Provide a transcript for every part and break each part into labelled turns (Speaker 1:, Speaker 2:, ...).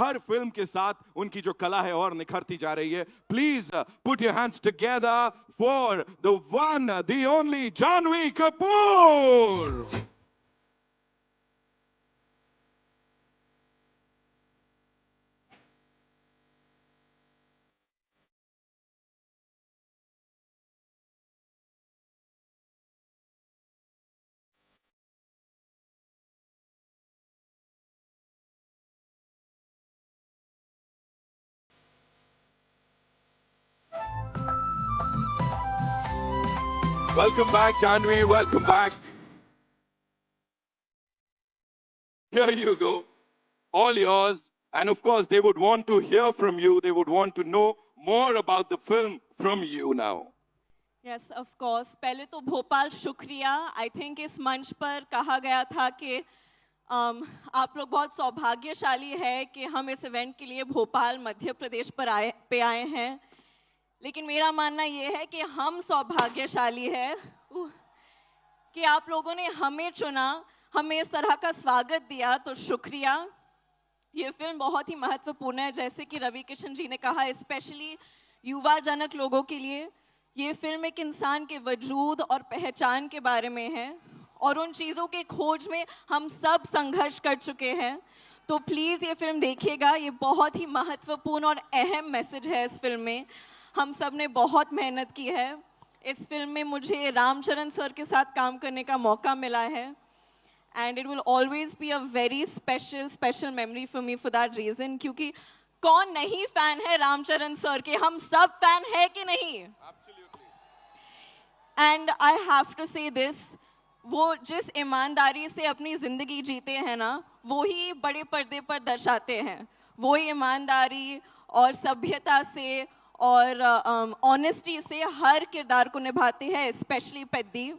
Speaker 1: हर film के साथ उनकी जो कला है और निखरती जा रही है. Please put your hands together for the one the only Janhvi Kapoor. Welcome back, Janvi. Welcome back. Here you go. All yours. And of course, they would want to hear from you. They would want to know more about the film from you now.
Speaker 2: Yes, of course. पहले तो भोपाल शुक्रिया. I think इस मंच पर कहा गया था कि आप लोग बहुत सौभाग्यशाली है कि हम इस इवेंट के लिए भोपाल मध्य प्रदेश पर आए हैं. लेकिन मेरा मानना ये है कि हम सौभाग्यशाली है कि आप लोगों ने हमें चुना, हमें इस तरह का स्वागत दिया, तो शुक्रिया. ये फिल्म बहुत ही महत्वपूर्ण है, जैसे कि रवि किशन जी ने कहा, स्पेशली युवा जनक लोगों के लिए. ये फिल्म एक इंसान के वजूद और पहचान के बारे में है और उन चीज़ों के खोज में हम सब संघर्ष कर चुके हैं. तो प्लीज़ ये फिल्म देखिएगा. ये बहुत ही महत्वपूर्ण और अहम मैसेज है इस फिल्म में. हम सब ने बहुत मेहनत की है. इस फिल्म में मुझे रामचरण सर के साथ काम करने का मौका मिला है and it will always be a very special memory for me for that reason. क्योंकि कौन नहीं फैन है रामचरण सर के? हम सब फैन है कि नहीं? एंड आई हैव टू से दिस, वो जिस ईमानदारी से अपनी ज़िंदगी जीते हैं ना, वो ही बड़े पर्दे पर दर्शाते हैं. वो ईमानदारी और सभ्यता से और ऑनेस्टी से हर किरदार को निभाते हैं, स्पेशली पेद्दी.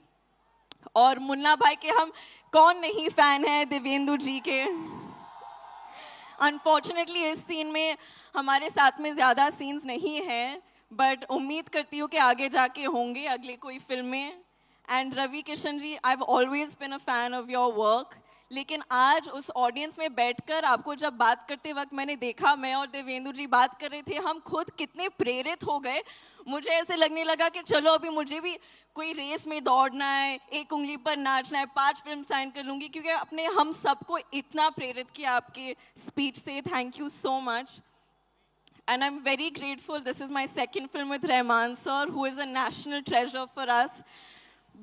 Speaker 2: और मुन्ना भाई के हम कौन नहीं फ़ैन है, देवेंदु जी के. अनफॉर्चुनेटली इस सीन में हमारे साथ में ज़्यादा सीन्स नहीं हैं, बट उम्मीद करती हूँ कि आगे जाके होंगे अगले कोई फिल्म में. And Ravi Kishan ji, I have always been a fan of your work. लेकिन आज उस ऑडियंस में बैठकर आपको जब बात करते वक्त मैंने देखा, मैं और देवेंदु जी बात कर रहे थे, हम खुद कितने प्रेरित हो गए. मुझे ऐसे लगने लगा कि चलो अभी मुझे भी कोई रेस में दौड़ना है, एक उंगली पर नाचना है, 5 फिल्म साइन कर लूँगी, क्योंकि आपने हम सबको इतना प्रेरित किया आपके स्पीच से. Thank you so much. And I'm very grateful. This is my second film with Rahman sir, who is a national treasure for us.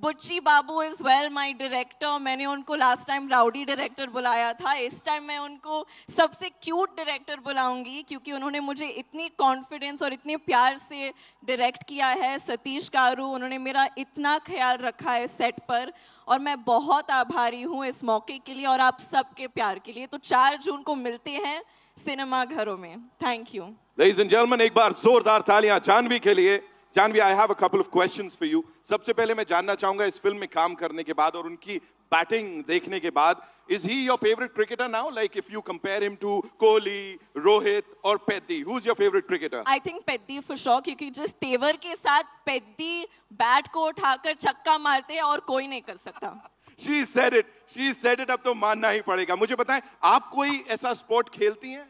Speaker 2: बुच्ची बाबू इज वेल माई डायरेक्टर. मैंने उनको लास्ट टाइम राउडी डायरेक्टर बुलाया था. इस time मैं उनको सबसे cute director बुलाऊंगी, क्योंकि उन्होंने मुझे इतनी कॉन्फिडेंस और इतने प्यार से डायरेक्ट किया है. सतीश कारू, उन्होंने मेरा इतना ख्याल रखा है सेट पर, और मैं बहुत आभारी हूँ इस मौके के लिए और आप सबके प्यार के लिए. तो 4 जून को मिलते हैं सिनेमा घरों में. Thank you.
Speaker 1: Ladies and gentlemen, एक बार जोरदार तालियां जानवी के लिए. Janvi, I have a couple of questions for you. सबसे पहले मैं जानना चाहूंगा, इस फिल्म में काम करने के बाद और उनकी बैटिंग देखने के बाद, is he your favorite cricketer now? Like if you compare him to Kohli, Rohit or Peddi, who's your favorite cricketer?
Speaker 2: I think Peddi for sure, क्योंकि जिस तेवर के साथ पेद्दी बैट को उठाकर छक्का मारते हैं और कोई नहीं कर सकता.
Speaker 1: She said it. She said it. अब तो मानना ही पड़ेगा. मुझे बताएं, आप कोई ऐसा स्पोर्ट खेलती हैं?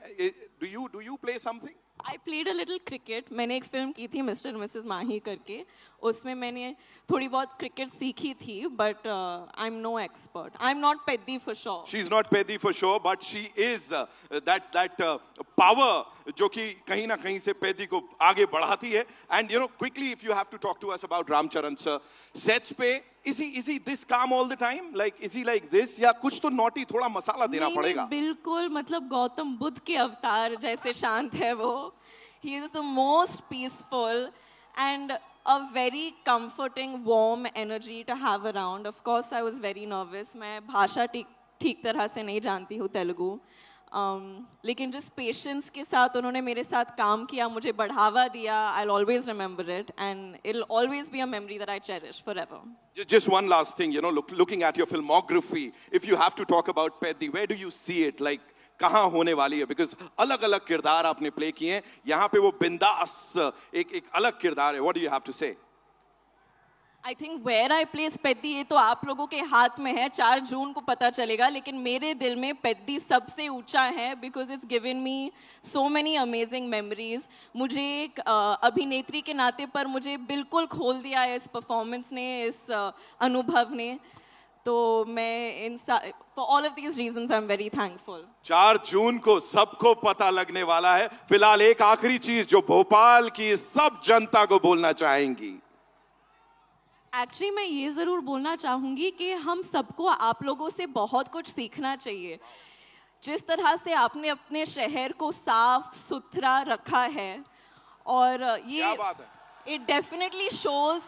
Speaker 1: Do you play something?
Speaker 2: I played a little cricket. मैंने एक फिल्म की थी मिस्टर मिसेस माही करके, उसमें मैंने थोड़ी बहुत क्रिकेट सीखी थी, but I am no expert. I am not Peddi for sure.
Speaker 1: She's not Peddi for sure, but she is that power जो कि कहीं ना कहीं से पेदी को आगे बढ़ाती है. And you know, quickly, if you have to talk to us about Ramcharan sir, sets पे is he this calm all the time? Like is he like this, या कुछ तो naughty, थोड़ा मसाला देना पड़ेगा?
Speaker 2: बिल्कुल, मतलब गौतम बुद्ध के अवतार जैसे शांत है वो. He is the most peaceful and a very comforting, warm energy to have around. Of course, I was very nervous. मैं भाषा ठीक तरह से नहीं जानती हूँ तेलुगु, लेकिन जिस पेशेंस के साथ उन्होंने मेरे साथ काम किया, मुझे बढ़ावा दिया, I'll always remember it, and it'll always be a memory that I cherish forever.
Speaker 1: Just one last thing, you know, looking at your filmography, if you have to talk about Peddi, where do you see it? Like कहाँ होने वाली है? Because अलग अलग किरदार आपने play किए हैं, यहाँ पे वो बिंदास एक अलग किरदार है. What do you have to say?
Speaker 2: I think where I place Peddi ये तो आप लोगों के हाथ में है, 4 जून को पता चलेगा, लेकिन मेरे दिल में पेद्दी सबसे ऊंचा है because it's given me so many amazing memories. मुझे एक अभिनेत्री के नाते पर मुझे बिल्कुल खोल दिया है इस परफॉर्मेंस ने, इस अनुभव ने। तो मैं for all of these reasons I am very thankful.
Speaker 1: 4 जून को सबको पता लगने वाला है। फिलहाल एक आखिरी चीज जो भोपाल की सब जनता को बोलना चाहेंगी।
Speaker 2: एक्चुअली मैं ये ज़रूर बोलना चाहूँगी कि हम सबको आप लोगों से बहुत कुछ सीखना चाहिए। जिस तरह से आपने अपने शहर को साफ सुथरा रखा है, और ये
Speaker 1: क्या बात है।
Speaker 2: It definitely shows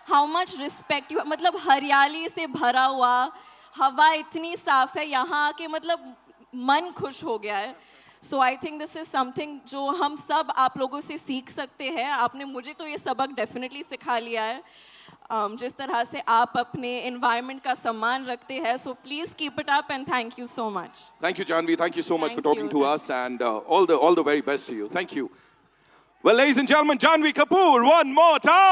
Speaker 2: how much respect you, मतलब हरियाली से भरा हुआ, हवा इतनी साफ है यहाँ आके, मतलब मन खुश हो गया है। So I think this is something जो हम सब आप लोगों से सीख सकते हैं। आपने मुझे तो ये सबक डेफिनेटली सिखा लिया है, जिस तरह से आप अपने एनवायरनमेंट का सम्मान रखते हैं। So please keep it up and thank you so much.
Speaker 1: Thank you, Janvi. Thank you so much
Speaker 2: Thank
Speaker 1: for talking
Speaker 2: you.
Speaker 1: to us, and all the very best to you. Thank you. Well, ladies and gentlemen, Janvi Kapoor, one more time.